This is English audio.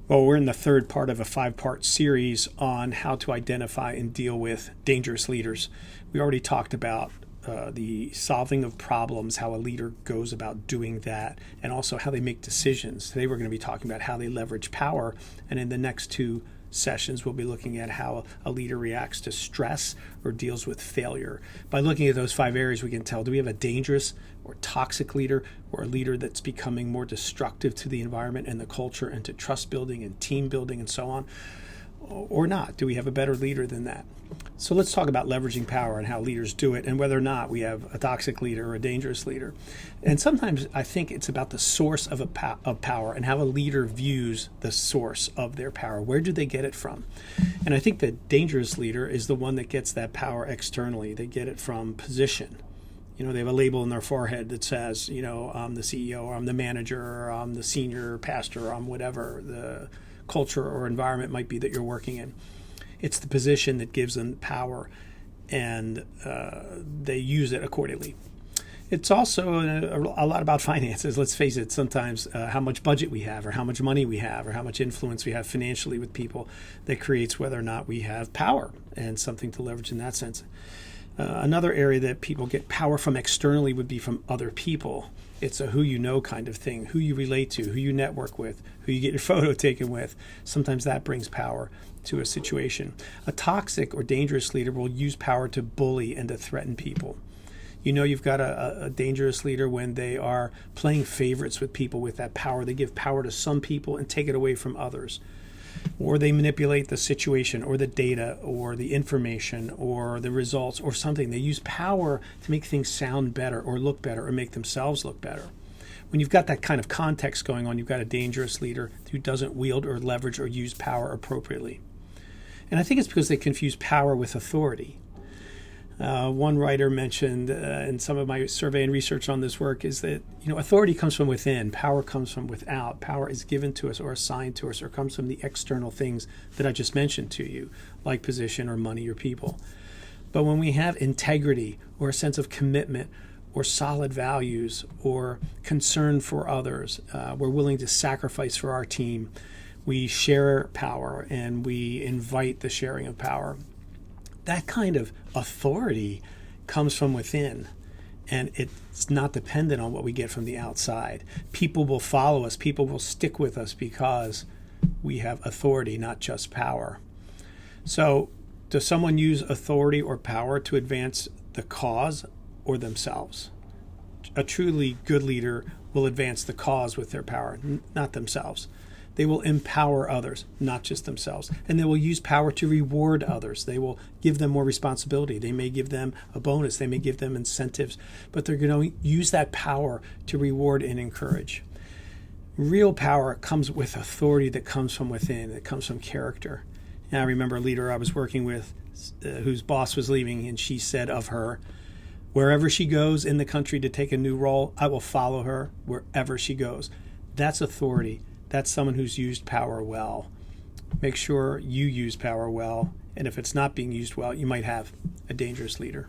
Well, we're in the third part of a 5-part series on how to identify and deal with dangerous leaders. We already talked about the solving of problems, how a leader goes about doing that, and also how they make decisions. Today we're going to be talking about how they leverage power, and in the next two sessions we'll be looking at how a leader reacts to stress or deals with failure. By looking at those 5 areas, we can tell, do we have a dangerous or toxic leader, or a leader that's becoming more destructive to the environment and the culture and to trust building and team building and so on, or not? Do we have a better leader than that? So let's talk about leveraging power and how leaders do it, and whether or not we have a toxic leader or a dangerous leader. And sometimes I think it's about the source of power and how a leader views the source of their power. Where do they get it from? And I think the dangerous leader is the one that gets that power externally. They get it from position. They have a label on their forehead that says, I'm the CEO, or I'm the manager, or I'm the senior pastor, or I'm whatever the culture or environment might be that you're working in. It's the position that gives them power, and they use it accordingly. It's also a lot about finances. Let's face it, sometimes how much budget we have, or how much money we have, or how much influence we have financially with people that creates whether or not we have power and something to leverage in that sense. Another area that people get power from externally would be from other people. It's a who you know kind of thing, who you relate to, who you network with, who you get your photo taken with. Sometimes that brings power to a situation. A toxic or dangerous leader will use power to bully and to threaten people. You've got a dangerous leader when they are playing favorites with people with that power. They give power to some people and take it away from others. Or they manipulate the situation or the data or the information or the results or something. They use power to make things sound better or look better or make themselves look better. When you've got that kind of context going on, you've got a dangerous leader who doesn't wield or leverage or use power appropriately. And I think it's because they confuse power with authority. One writer mentioned in some of my survey and research on this work is that authority comes from within, power comes from without. Power is given to us or assigned to us or comes from the external things that I just mentioned to you, like position or money or people. But when we have integrity or a sense of commitment or solid values or concern for others, we're willing to sacrifice for our team, we share power and we invite the sharing of power. That kind of authority comes from within, and it's not dependent on what we get from the outside. People will follow us. People will stick with us because we have authority, not just power. So does someone use authority or power to advance the cause or themselves? A truly good leader will advance the cause with their power, not themselves. They will empower others, not just themselves. And they will use power to reward others. They will give them more responsibility. They may give them a bonus. They may give them incentives. But they're going to use that power to reward and encourage. Real power comes with authority that comes from within. It comes from character. And I remember a leader I was working with whose boss was leaving, and she said of her, "Wherever she goes in the country to take a new role, I will follow her wherever she goes." That's authority. That's someone who's used power well. Make sure you use power well, and if it's not being used well, you might have a dangerous leader.